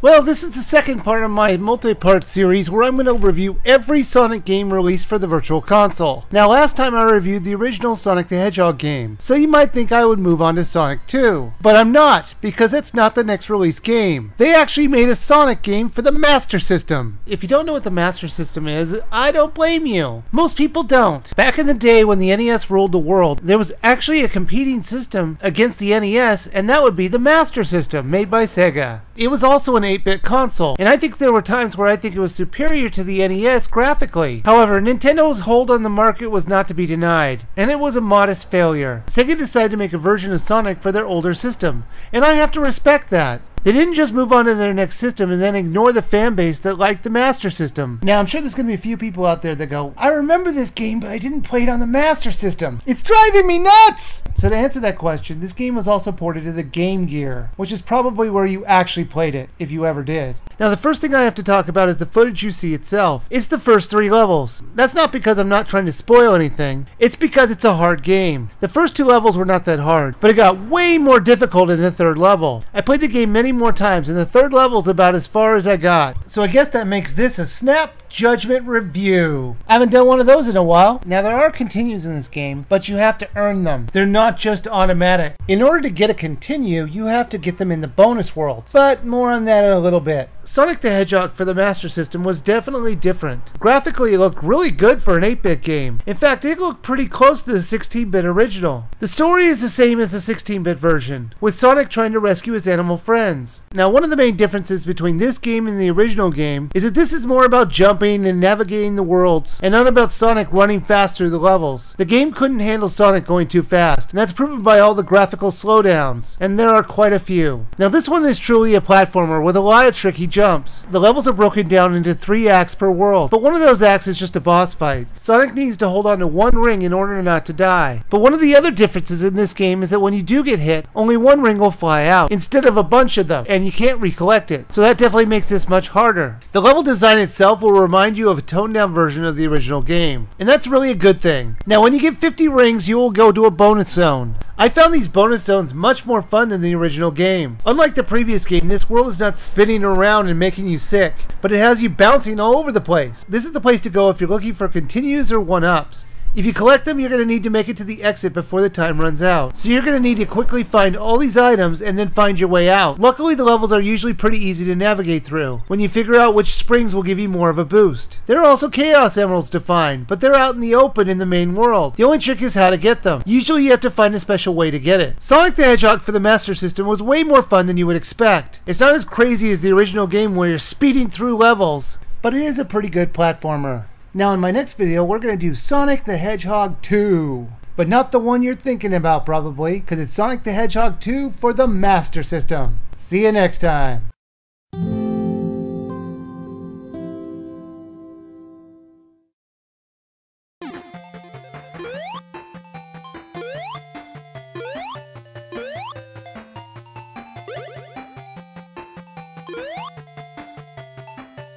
Well, this is the second part of my multi-part series where I'm going to review every Sonic game released for the Virtual Console. Now, last time I reviewed the original Sonic the Hedgehog game, so you might think I would move on to Sonic 2. But I'm not, because it's not the next release game. They actually made a Sonic game for the Master System. If you don't know what the Master System is, I don't blame you. Most people don't. Back in the day when the NES ruled the world, there was actually a competing system against the NES, and that would be the Master System, made by Sega. It was also an 8-bit console, and I think there were times where I think it was superior to the NES graphically. However, Nintendo's hold on the market was not to be denied, and it was a modest failure. Sega decided to make a version of Sonic for their older system, and I have to respect that. They didn't just move on to their next system and then ignore the fan base that liked the Master System. Now, I'm sure there's going to be a few people out there that go, I remember this game, but I didn't play it on the Master System. It's driving me nuts! So to answer that question, this game was also ported to the Game Gear, which is probably where you actually played it, if you ever did. Now, the first thing I have to talk about is the footage you see itself. It's the first 3 levels. That's not because I'm not trying to spoil anything. It's because it's a hard game. The first 2 levels were not that hard, but it got way more difficult in the 3rd level. I played the game many more times, and the 3rd level's about as far as I got. So I guess that makes this a snap judgment review. I haven't done one of those in a while. Now, there are continues in this game, but you have to earn them. They're not just automatic. In order to get a continue, you have to get them in the bonus worlds, but more on that in a little bit. Sonic the Hedgehog for the Master System was definitely different. Graphically, it looked really good for an 8-bit game. In fact, it looked pretty close to the 16-bit original. The story is the same as the 16-bit version, with Sonic trying to rescue his animal friends. Now, one of the main differences between this game and the original game is that this is more about jumping and navigating the worlds, and not about Sonic running fast through the levels. The game couldn't handle Sonic going too fast, and that's proven by all the graphical slowdowns, and there are quite a few. Now, this one is truly a platformer with a lot of tricky jumps. The levels are broken down into 3 acts per world, but one of those acts is just a boss fight. Sonic needs to hold on to 1 ring in order not to die. But one of the other differences in this game is that when you do get hit, only 1 ring will fly out, instead of a bunch of them, and you can't recollect it. So that definitely makes this much harder. The level design itself will remind you of a toned down version of the original game, and that's really a good thing. Now, when you get 50 rings, you will go to a bonus zone. I found these bonus zones much more fun than the original game. Unlike the previous game, this world is not spinning around and making you sick, but it has you bouncing all over the place. This is the place to go if you're looking for continues or 1-ups. If you collect them, you're going to need to make it to the exit before the time runs out. So you're going to need to quickly find all these items and then find your way out. Luckily, the levels are usually pretty easy to navigate through when you figure out which springs will give you more of a boost. There are also Chaos Emeralds to find, but they're out in the open in the main world. The only trick is how to get them. Usually you have to find a special way to get it. Sonic the Hedgehog for the Master System was way more fun than you would expect. It's not as crazy as the original game where you're speeding through levels, but it is a pretty good platformer. Now, in my next video, we're going to do Sonic the Hedgehog 2. But not the one you're thinking about, probably, because it's Sonic the Hedgehog 2 for the Master System. See you next time.